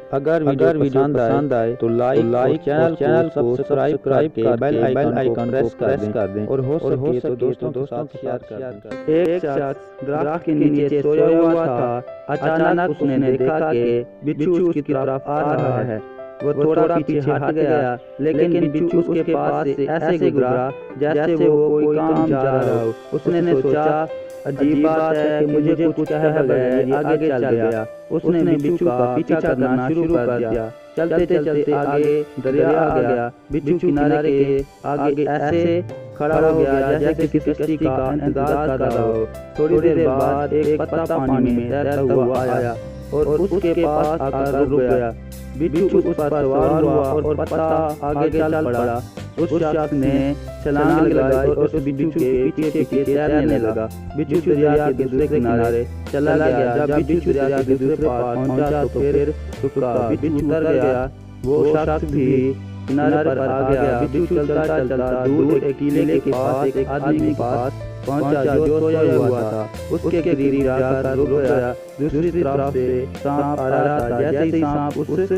अगर वीडियो पसंद आए तो लाइक चैनल को सब्सक्राइब करके बेल आइकन प्रेस कर दें और हो सके तो दोस्तों के साथ शेयर कर दें। एक शख्स दरख्त के नीचे सोया हुआ था। अचानक उसने देखा कि बिच्छू उसकी तरफ आ रहा है। वो थोड़ा पीछे हट गया, लेकिन बिच्छू उसके पास से ऐसे गुजरा जैसे वो कोई काम जा रहा हो। उसने सोचा, अजीब बात है कि मुझे कुछ कह गया, ये आगे चल गया। उसने बिच्छू का पीछा करना शुरू कर दिया। चलते चलते आगे दरिया आ गया। बिच्छू किनारे के आगे ऐसे खड़ा हो गया जैसे किसी कश्ती का इंतजार कर रहा हो। थोड़ी देर बाद एक पत्ता पानी में तैरता हुआ आया और उसके पास आकर रुक गया। बिच्छू उस पर सवार हुआ और पत्ता आगे चल पड़ा। उस शख्स ने छलांग लगाई और उस बिच्छू के पीछे पीछे तैरने लगा। बिच्छू दरिया के दूसरे किनारे चला गया। जब बिच्छू दरिया के दूसरे पार पहुंचा तो फिर रुका। बिच्छू उतर गया। वो शख्स भी किनारे पर आ गया। बिच्छू चलता चलता दूर एक किले के पास एक आदमी के पास पहुंचा जो सोया हुआ था। उसके करीब जाकर रुक गया। दूसरी तरफ से सांप आ रहा था। जैसे ही सांप उस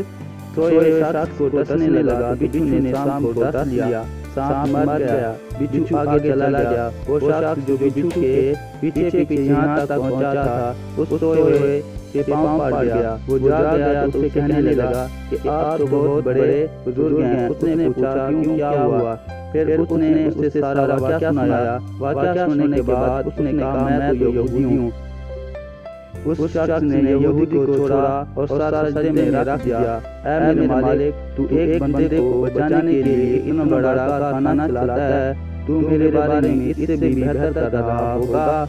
सोए हुए शख्स को डसने लगा, बिच्छू ने सांप को डस लिया। सांप मर गया। बिच्छू आगे चला गया। वो शख्स जो बिच्छू के पीछे पीछे यहाँ तक पहुंचा था, उस सोए हुए के पांव पड़ गया। वो जाग गया तो उसे कहने लगा कि आप तो बहुत बड़े बुजुर्ग हैं। उसने पूछा, क्यों, क्या हुआ? फिर उसने उससे सारा वाक़या सुनाया। वाक़या सुनने के बाद उसने कहा, मैं तो यहूदी हूँ। उस शख्स ने यहूदी को छोड़ा और सारा सजदे में रख दिया। ऐ मेरे मालिक, तू एक बंदे को बचाने के लिए इतना बड़ा कारखाना चलाता है। तू मेरे बारे में इससे भी बेहतर कर रहा होगा।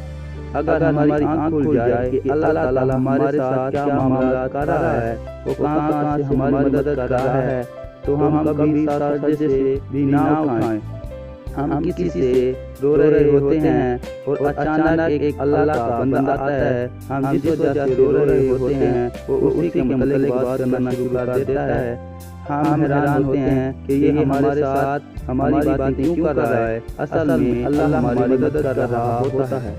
अगर हमारी आँख खुल जाए कि अल्लाह ताला हमारे साथ क्या मामला कर रहा है, वो कहाँ से हमारी मदद कर रहा है, तो हम कभी सजदे से भी ना उठाएं। हम किसी से रो रहे होते हैं और अचानक एक अल्लाह का बंदा आता है। हम जिस वजह से रो रहे होते हैं वो उसी के मुतालिक बात करना शुरू कर देता है। हम हैरान होते हैं कि ये हमारे साथ हमारी बातें क्यों कर रहा है। असल में अल्लाह हमारी मदद कर रहा होता है।